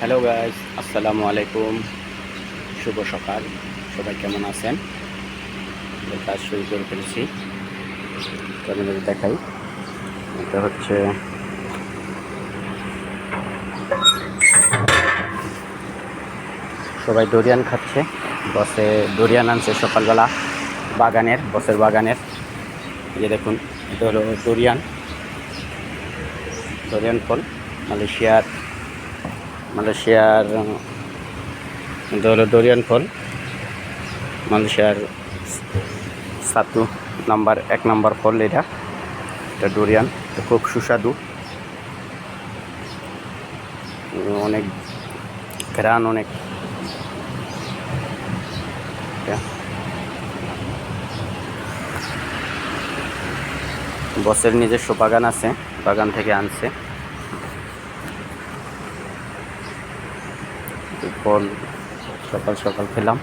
Hello guys, আসসালামু আলাইকুম। শুভ সকাল। সবাই কেমন আছেন? কাজ শুরু করে ফেলেছি। আপনাদের দেখাই, এটা হচ্ছে সবাই ডোরিয়ান খাচ্ছে। বসে ডোরিয়ান আনছে সকালবেলা বসের বাগানের। এই যে দেখুন, এটা হলো ডোরিয়ান ফল। মালয়েশিয়ার মালয়েশিয়ার এটা হলো ডোরিয়ান ফল। মালয়েশিয়ার এক নাম্বার ফল এটা ডোরিয়ান। এটা খুব সুস্বাদু, অনেক ঘ্রাণ, অনেক। বসের নিজস্ব বাগান আছে, বাগান থেকে আনছে ফল। সকাল সকাল খেলাম।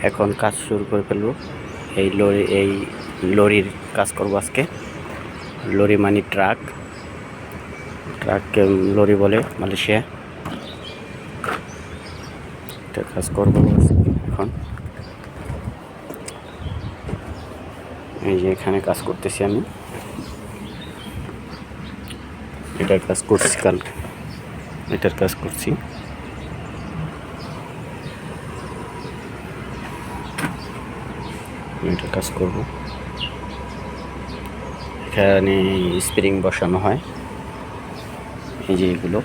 এখন কাজ শুরু করে ফেলবো। এই লরির কাজ করবো আজকে। লরি মানে ট্রাককে লরি বলে মালয়েশিয়া। এটা কাজ করবো এখন। এই যে এখানে কাজ করতেছি আমি, এটার কাজ করছি। এটা কাজ করব। এখানে স্প্রিং বসানো হয়, এই যে এগুলো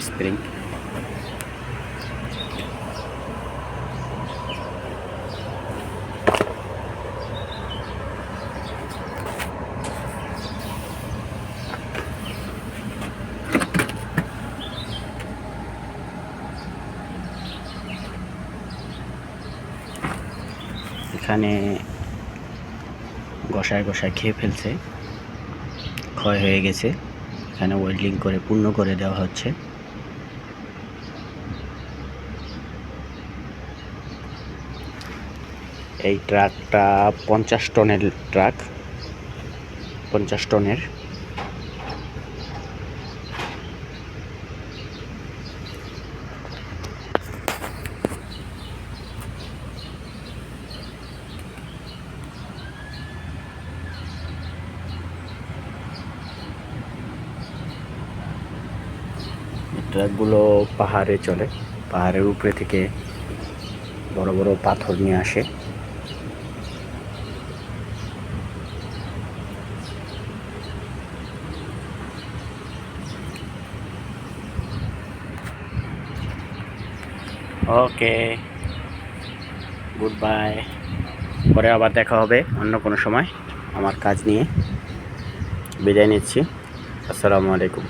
স্প্রিং। এখানে ঘষায় খেয়ে ফেলছে, ক্ষয় হয়ে গেছে। এখানে ওয়েল্ডিং করে পূর্ণ করে দেওয়া হচ্ছে। এই ট্রাকটা 50 টনের ট্রাক, 50 টনের। ট্রাকগুলো পাহাড়ে চলে, পাহাড়ের উপরে থেকে বড় বড় পাথর নিয়ে আসে। ওকে, গুড বাই। পরে আবার দেখা হবে অন্য কোনো সময়। আমার কাজ নিয়ে বিদায় নিচ্ছি। আসসালামু আলাইকুম।